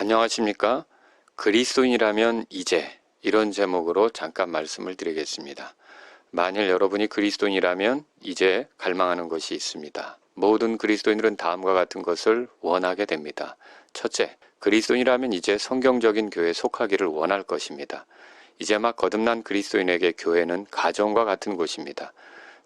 안녕하십니까? 그리스도인이라면 이제 이런 제목으로 잠깐 말씀을 드리겠습니다. 만일 여러분이 그리스도인이라면 이제 갈망하는 것이 있습니다. 모든 그리스도인들은 다음과 같은 것을 원하게 됩니다. 첫째, 그리스도인이라면 이제 성경적인 교회에 속하기를 원할 것입니다. 이제 막 거듭난 그리스도인에게 교회는 가정과 같은 곳입니다.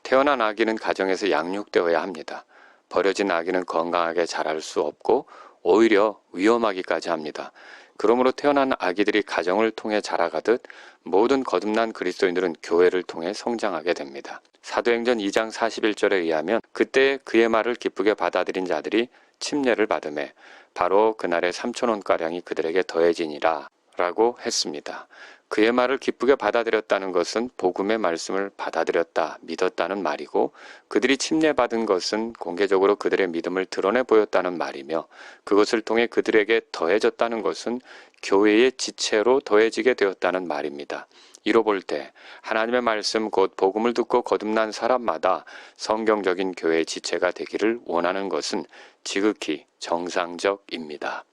태어난 아기는 가정에서 양육되어야 합니다. 버려진 아기는 건강하게 자랄 수 없고 오히려 위험하기까지 합니다. 그러므로 태어난 아기들이 가정을 통해 자라가듯 모든 거듭난 그리스도인들은 교회를 통해 성장하게 됩니다. 사도행전 2장 41절에 의하면 그때 그의 말을 기쁘게 받아들인 자들이 침례를 받으매 바로 그날에 3,000원가량이 그들에게 더해지니라 라고 했습니다. 그의 말을 기쁘게 받아들였다는 것은 복음의 말씀을 받아들였다, 믿었다는 말이고 그들이 침례받은 것은 공개적으로 그들의 믿음을 드러내 보였다는 말이며 그것을 통해 그들에게 더해졌다는 것은 교회의 지체로 더해지게 되었다는 말입니다. 이로 볼 때 하나님의 말씀 곧 복음을 듣고 거듭난 사람마다 성경적인 교회의 지체가 되기를 원하는 것은 지극히 정상적입니다.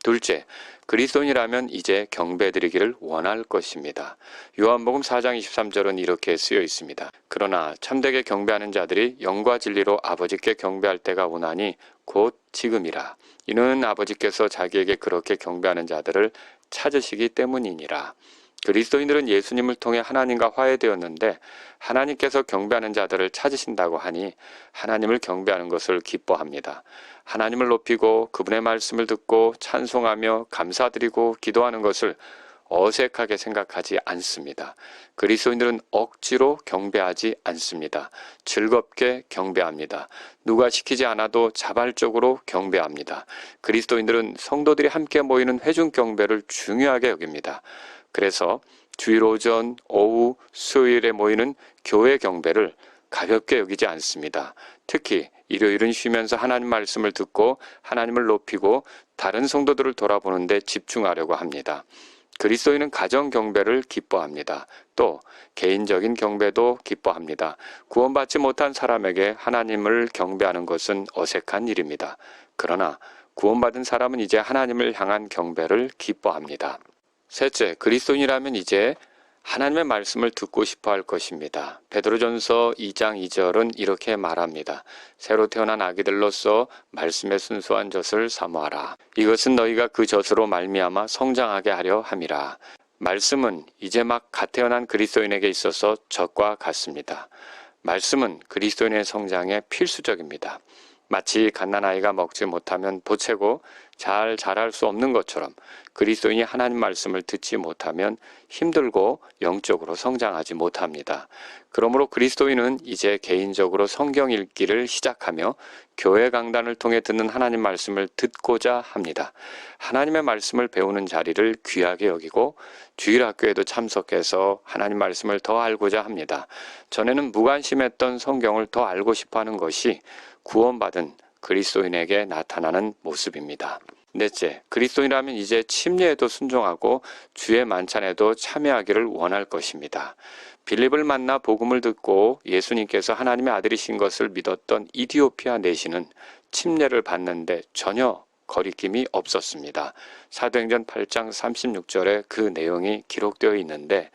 둘째, 그리스도인이라면 이제 경배드리기를 원할 것입니다. 요한복음 4장 23절은 이렇게 쓰여 있습니다. 그러나 참되게 경배하는 자들이 영과 진리로 아버지께 경배할 때가 오나니 곧 지금이라. 이는 아버지께서 자기에게 그렇게 경배하는 자들을 찾으시기 때문이니라. 그리스도인들은 예수님을 통해 하나님과 화해되었는데 하나님께서 경배하는 자들을 찾으신다고 하니 하나님을 경배하는 것을 기뻐합니다. 하나님을 높이고 그분의 말씀을 듣고 찬송하며 감사드리고 기도하는 것을 어색하게 생각하지 않습니다. 그리스도인들은 억지로 경배하지 않습니다. 즐겁게 경배합니다. 누가 시키지 않아도 자발적으로 경배합니다. 그리스도인들은 성도들이 함께 모이는 회중 경배를 중요하게 여깁니다. 그래서 주일 오전, 오후, 수요일에 모이는 교회 경배를 가볍게 여기지 않습니다. 특히 일요일은 쉬면서 하나님 말씀을 듣고 하나님을 높이고 다른 성도들을 돌아보는데 집중하려고 합니다. 그리스도인은 가정 경배를 기뻐합니다. 또 개인적인 경배도 기뻐합니다. 구원받지 못한 사람에게 하나님을 경배하는 것은 어색한 일입니다. 그러나 구원받은 사람은 이제 하나님을 향한 경배를 기뻐합니다. 셋째, 그리스도인이라면 이제 하나님의 말씀을 듣고 싶어 할 것입니다. 베드로전서 2장 2절은 이렇게 말합니다. 새로 태어난 아기들로서 말씀의 순수한 젖을 사모하라. 이것은 너희가 그 젖으로 말미암아 성장하게 하려 함이라. 말씀은 이제 막 갓 태어난 그리스도인에게 있어서 젖과 같습니다. 말씀은 그리스도인의 성장에 필수적입니다. 마치 갓난아이가 먹지 못하면 보채고 잘 자랄 수 없는 것처럼 그리스도인이 하나님 말씀을 듣지 못하면 힘들고 영적으로 성장하지 못합니다. 그러므로 그리스도인은 이제 개인적으로 성경 읽기를 시작하며 교회 강단을 통해 듣는 하나님 말씀을 듣고자 합니다. 하나님의 말씀을 배우는 자리를 귀하게 여기고 주일학교에도 참석해서 하나님 말씀을 더 알고자 합니다. 전에는 무관심했던 성경을 더 알고 싶어하는 것이 구원받은 그리스도인에게 나타나는 모습입니다. 넷째, 그리스도인이라면 이제 침례에도 순종하고 주의 만찬에도 참여하기를 원할 것입니다. 빌립을 만나 복음을 듣고 예수님께서 하나님의 아들이신 것을 믿었던 이디오피아 내시는 침례를 받는데 전혀 거리낌이 없었습니다. 사도행전 8장 36절에 그 내용이 기록되어 있는데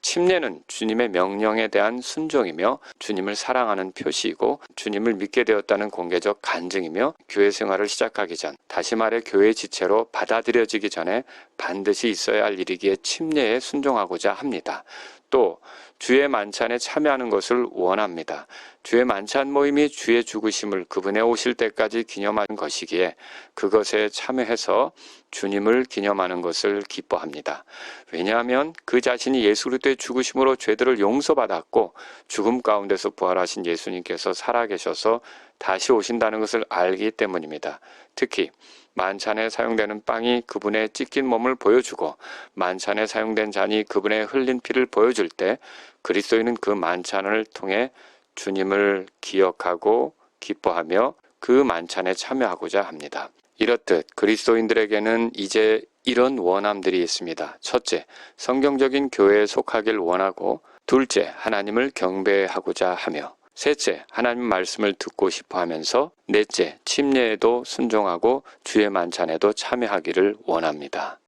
침례는 주님의 명령에 대한 순종이며 주님을 사랑하는 표시이고 주님을 믿게 되었다는 공개적 간증이며 교회 생활을 시작하기 전, 다시 말해 교회 지체로 받아들여지기 전에 반드시 있어야 할 일이기에 침례에 순종하고자 합니다. 또 주의 만찬에 참여하는 것을 원합니다. 주의 만찬 모임이 주의 죽으심을 그분의 오실 때까지 기념하는 것이기에 그것에 참여해서 주님을 기념하는 것을 기뻐합니다. 왜냐하면 그 자신이 예수 그리스도의 죽으심으로 죄들을 용서받았고 죽음 가운데서 부활하신 예수님께서 살아계셔서 다시 오신다는 것을 알기 때문입니다. 특히 만찬에 사용되는 빵이 그분의 찢긴 몸을 보여주고 만찬에 사용된 잔이 그분의 흘린 피를 보여줄 때 그리스도인은 그 만찬을 통해 주님을 기억하고 기뻐하며 그 만찬에 참여하고자 합니다. 이렇듯 그리스도인들에게는 이제 이런 원함들이 있습니다. 첫째, 성경적인 교회에 속하길 원하고 둘째, 하나님을 경배하고자 하며 셋째, 하나님 말씀을 듣고 싶어 하면서 넷째, 침례에도 순종하고 주의 만찬에도 참여하기를 원합니다.